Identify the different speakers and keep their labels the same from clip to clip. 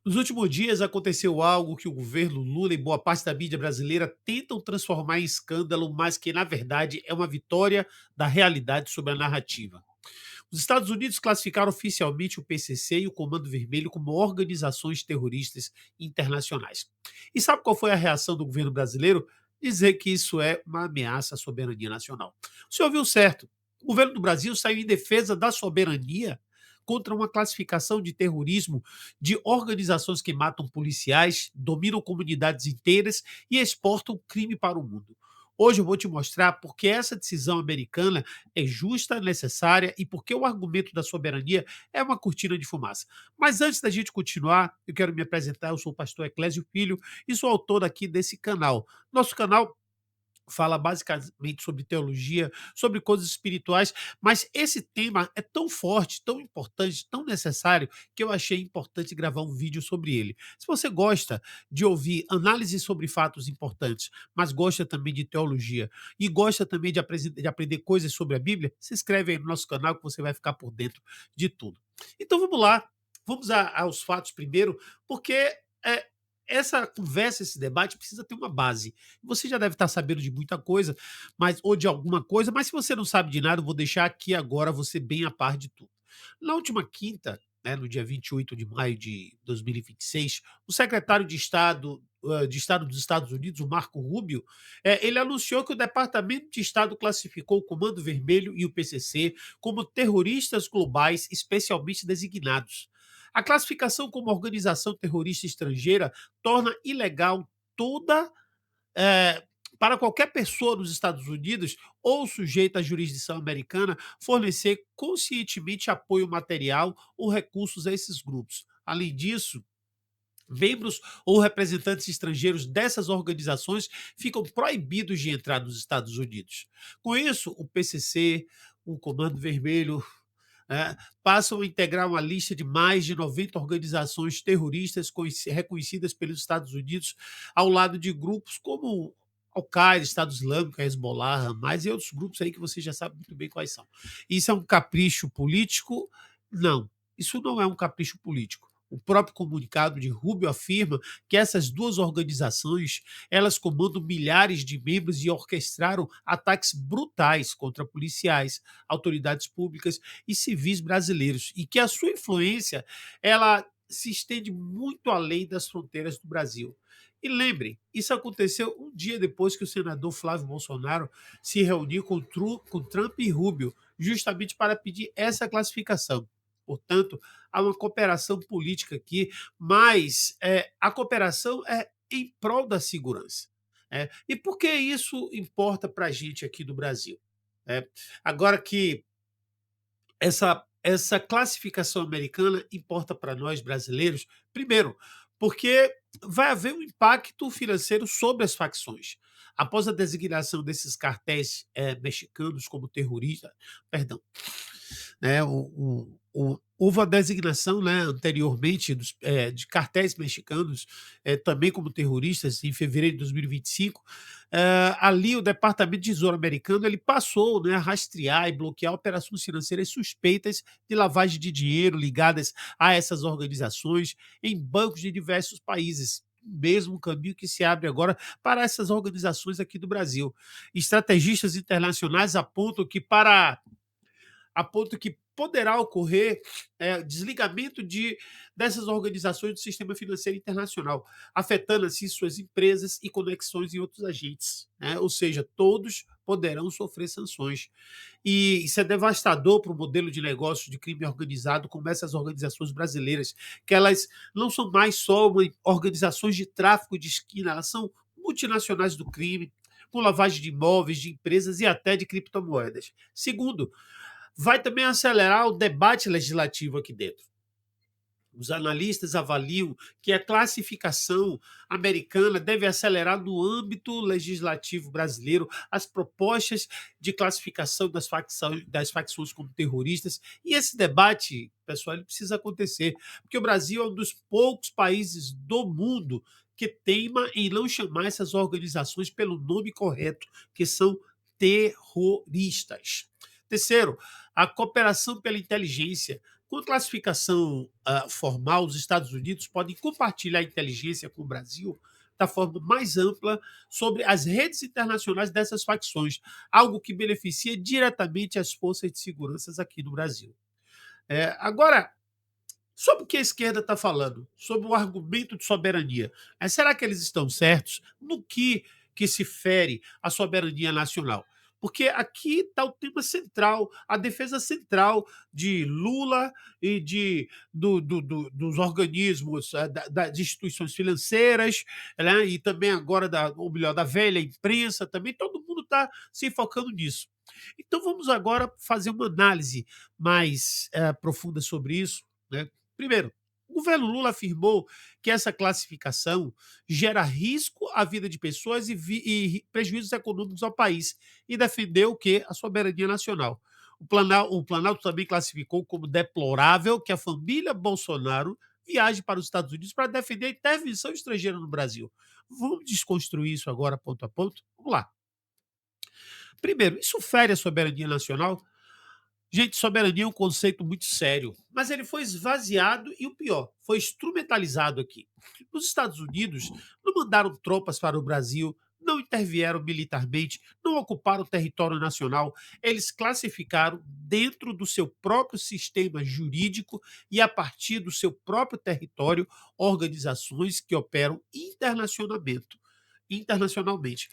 Speaker 1: Nos últimos dias aconteceu algo que o governo Lula e boa parte da mídia brasileira tentam transformar em escândalo, mas que na verdade é uma vitória da realidade sobre a narrativa. Os Estados Unidos classificaram oficialmente o PCC e o Comando Vermelho como organizações terroristas internacionais. E sabe qual foi a reação do governo brasileiro? Dizer que isso é uma ameaça à soberania nacional. O senhor viu certo. O governo do Brasil saiu em defesa da soberania contra uma classificação de terrorismo de organizações que matam policiais, dominam comunidades inteiras e exportam crime para o mundo. Hoje eu vou te mostrar porque essa decisão americana é justa, necessária e porque o argumento da soberania é uma cortina de fumaça. Mas antes da gente continuar, eu quero me apresentar. Eu sou o pastor Eclésio Filho e sou autor aqui desse canal. Nosso canal fala basicamente sobre teologia, sobre coisas espirituais, mas esse tema é tão forte, tão importante, tão necessário, que eu achei importante gravar um vídeo sobre ele. Se você gosta de ouvir análises sobre fatos importantes, mas gosta também de teologia e gosta também de aprender coisas sobre a Bíblia, se inscreve aí no nosso canal que você vai ficar por dentro de tudo. Então vamos lá, vamos aos fatos primeiro, porque é, essa conversa, esse debate precisa ter uma base. Você já deve estar sabendo de muita coisa, mas ou de alguma coisa, mas se você não sabe de nada, eu vou deixar aqui agora você bem a par de tudo. Na última quinta, né, no dia 28 de maio de 2026, o secretário de Estado dos Estados Unidos, o Marco Rubio, ele anunciou que o Departamento de Estado classificou o Comando Vermelho e o PCC como terroristas globais especialmente designados. A classificação como organização terrorista estrangeira torna ilegal toda eh, para qualquer pessoa nos Estados Unidos ou sujeita à jurisdição americana fornecer conscientemente apoio material ou recursos a esses grupos. Além disso, membros ou representantes estrangeiros dessas organizações ficam proibidos de entrar nos Estados Unidos. Com isso, o PCC, o Comando Vermelho, passam a integrar uma lista de mais de 90 organizações terroristas reconhecidas pelos Estados Unidos, ao lado de grupos como Al-Qaeda, Estado Islâmico, Hezbollah, Hamas e outros grupos aí que você já sabe muito bem quais são. Isso é um capricho político? Não, isso não é um capricho político. O próprio comunicado de Rubio afirma que essas duas organizações, elas comandam milhares de membros e orquestraram ataques brutais contra policiais, autoridades públicas e civis brasileiros, e que a sua influência ela se estende muito além das fronteiras do Brasil. E lembre, isso aconteceu um dia depois que o senador Flávio Bolsonaro se reuniu com Trump e Rubio, justamente para pedir essa classificação. Portanto, há uma cooperação política aqui, mas a cooperação é em prol da segurança. E por que isso importa para a gente aqui do Brasil? É, agora que essa classificação americana importa para nós brasileiros, primeiro, porque vai haver um impacto financeiro sobre as facções. Após a designação desses cartéis mexicanos como terroristas, perdão, né, houve a designação, né, anteriormente de cartéis mexicanos, também como terroristas, em fevereiro de 2025. Ali o Departamento de Tesouro americano ele passou, né, a rastrear e bloquear operações financeiras suspeitas de lavagem de dinheiro ligadas a essas organizações em bancos de diversos países. Mesmo caminho que se abre agora para essas organizações aqui do Brasil. Estrategistas internacionais apontam que para a ponto que poderá ocorrer desligamento dessas organizações do sistema financeiro internacional, afetando assim suas empresas e conexões em outros agentes, né? Ou seja, todos poderão sofrer sanções. E isso é devastador para o modelo de negócio de crime organizado, como essas organizações brasileiras, que elas não são mais só organizações de tráfico de esquina, elas são multinacionais do crime, com lavagem de imóveis, de empresas e até de criptomoedas. Segundo, vai também acelerar o debate legislativo aqui dentro. Os analistas avaliam que a classificação americana deve acelerar no âmbito legislativo brasileiro as propostas de classificação das facções como terroristas. E esse debate, pessoal, ele precisa acontecer, porque o Brasil é um dos poucos países do mundo que teima em não chamar essas organizações pelo nome correto, que são terroristas. Terceiro, a cooperação pela inteligência. Com a classificação formal, os Estados Unidos podem compartilhar inteligência com o Brasil da forma mais ampla sobre as redes internacionais dessas facções, algo que beneficia diretamente as forças de segurança aqui no Brasil. Agora, sobre o que a esquerda está falando, sobre o argumento de soberania. Será que eles estão certos no que se fere à soberania nacional? Porque aqui está o tema central, a defesa central de Lula e dos organismos, das instituições financeiras, né, e também agora, ou melhor, da velha imprensa, também todo mundo está se focando nisso. Então vamos agora fazer uma análise mais profunda sobre isso, né? Primeiro, o governo Lula afirmou que essa classificação gera risco à vida de pessoas e prejuízos econômicos ao país e defendeu que a soberania nacional. O Planalto também classificou como deplorável que a família Bolsonaro viaje para os Estados Unidos para defender a intervenção estrangeira no Brasil. Vamos desconstruir isso agora ponto a ponto? Vamos lá. Primeiro, isso fere a soberania nacional? Gente, soberania é um conceito muito sério, mas ele foi esvaziado e o pior, foi instrumentalizado aqui. Os Estados Unidos não mandaram tropas para o Brasil, não intervieram militarmente, não ocuparam território nacional, eles classificaram dentro do seu próprio sistema jurídico e a partir do seu próprio território organizações que operam internacionalmente.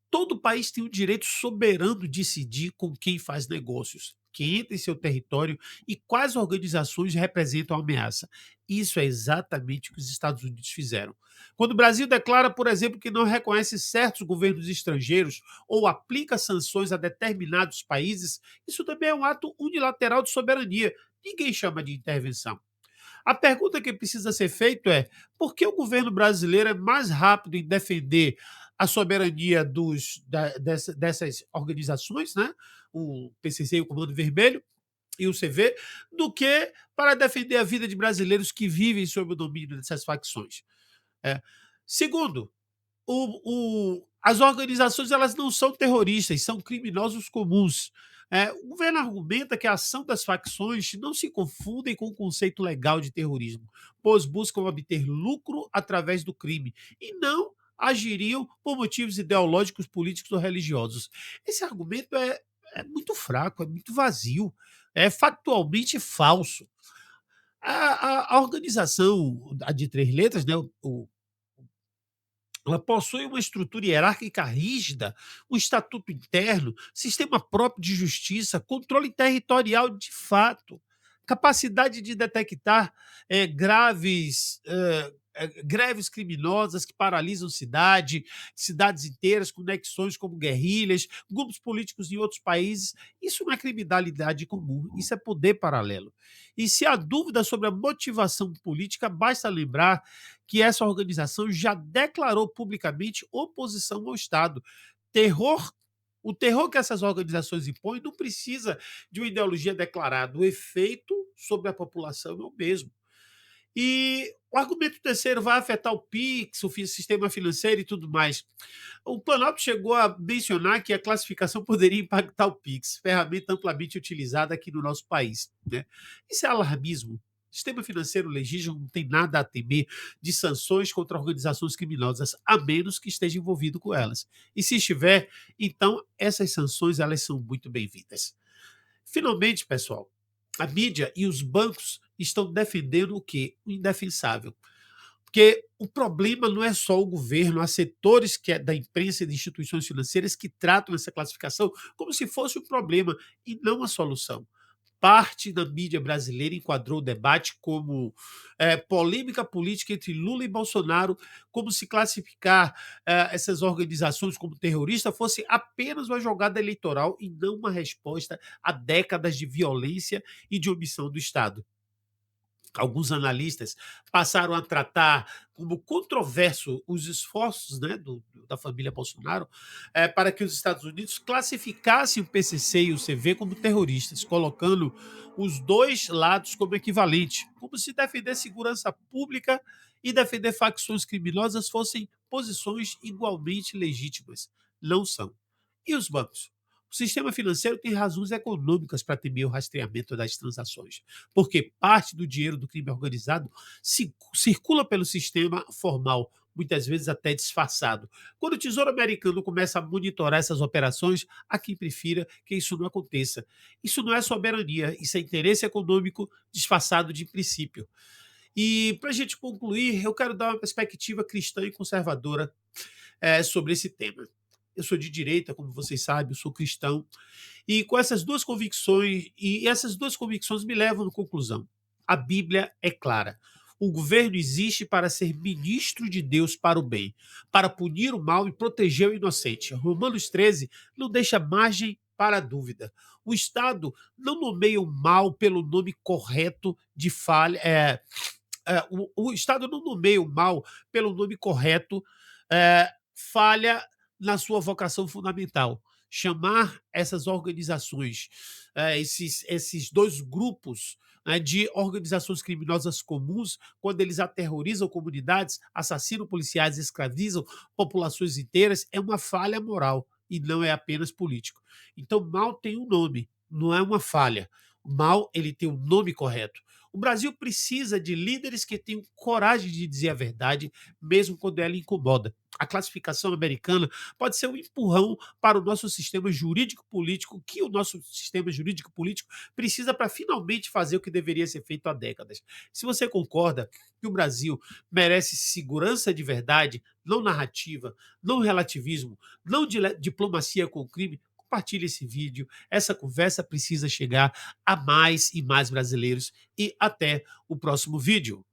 Speaker 1: Todo país tem o direito soberano de decidir com quem faz negócios, quem entra em seu território e quais organizações representam a ameaça. Isso é exatamente o que os Estados Unidos fizeram. Quando o Brasil declara, por exemplo, que não reconhece certos governos estrangeiros ou aplica sanções a determinados países, isso também é um ato unilateral de soberania. Ninguém chama de intervenção. A pergunta que precisa ser feita é: por que o governo brasileiro é mais rápido em defender a soberania dessas organizações, né? O PCC e o Comando Vermelho e o CV, do que para defender a vida de brasileiros que vivem sob o domínio dessas facções? É. Segundo, as organizações elas não são terroristas, são criminosos comuns. O governo argumenta que a ação das facções não se confundem com o conceito legal de terrorismo, pois buscam obter lucro através do crime e não agiriam por motivos ideológicos, políticos ou religiosos. Esse argumento é muito fraco, é muito vazio, é factualmente falso. A organização a de três letras, né, ela possui uma estrutura hierárquica rígida, um estatuto interno, sistema próprio de justiça, controle territorial de fato, capacidade de detectar greves criminosas que paralisam cidades inteiras, conexões como guerrilhas, grupos políticos em outros países. Isso não é criminalidade comum, isso é poder paralelo. E se há dúvida sobre a motivação política, basta lembrar que essa organização já declarou publicamente oposição ao Estado. Terror o terror que essas organizações impõem não precisa de uma ideologia declarada, o efeito sobre a população é o mesmo. E o argumento terceiro vai afetar o PIX, sistema financeiro e tudo mais. O Planalto chegou a mencionar que a classificação poderia impactar o PIX, ferramenta amplamente utilizada aqui no nosso país, né? Isso é alarmismo. O sistema financeiro legítimo não tem nada a temer de sanções contra organizações criminosas, a menos que esteja envolvido com elas. E se estiver, então essas sanções elas são muito bem-vindas. Finalmente, pessoal, a mídia e os bancos estão defendendo o quê? O indefensável. Porque o problema não é só o governo, há setores da imprensa e de instituições financeiras que tratam essa classificação como se fosse um problema e não a solução. Parte da mídia brasileira enquadrou o debate como polêmica política entre Lula e Bolsonaro, como se classificar essas organizações como terroristas fosse apenas uma jogada eleitoral e não uma resposta a décadas de violência e de omissão do Estado. Alguns analistas passaram a tratar como controverso os esforços, né, da família Bolsonaro para que os Estados Unidos classificassem o PCC e o CV como terroristas, colocando os dois lados como equivalente, como se defender segurança pública e defender facções criminosas fossem posições igualmente legítimas. Não são. E os bancos? O sistema financeiro tem razões econômicas para temer o rastreamento das transações, porque parte do dinheiro do crime organizado circula pelo sistema formal, muitas vezes até disfarçado. Quando o Tesouro Americano começa a monitorar essas operações, há quem prefira que isso não aconteça. Isso não é soberania, isso é interesse econômico disfarçado de princípio. E para a gente concluir, eu quero dar uma perspectiva cristã e conservadora sobre esse tema. Eu sou de direita, como vocês sabem, eu sou cristão, e com essas 2 convicções e essas 2 convicções me levam à conclusão. A Bíblia é clara. O governo existe para ser ministro de Deus para o bem, para punir o mal e proteger o inocente. Romanos 13 não deixa margem para a dúvida. O Estado não nomeia o mal pelo nome correto de falha. O Estado não nomeia o mal pelo nome correto, falha na sua vocação fundamental. Chamar essas organizações, esses dois grupos, né, de organizações criminosas comuns, quando eles aterrorizam comunidades, assassinam policiais, escravizam populações inteiras, é uma falha moral e não é apenas político. Então, mal tem um nome, não é uma falha. O mal ele tem o nome correto. O Brasil precisa de líderes que tenham coragem de dizer a verdade, mesmo quando ela incomoda. A classificação americana pode ser um empurrão para o nosso sistema jurídico político, que o nosso sistema jurídico político precisa para finalmente fazer o que deveria ser feito há décadas. Se você concorda que o Brasil merece segurança de verdade, não narrativa, não relativismo, não diplomacia com o crime, compartilhe esse vídeo. Essa conversa precisa chegar a mais e mais brasileiros. E até o próximo vídeo.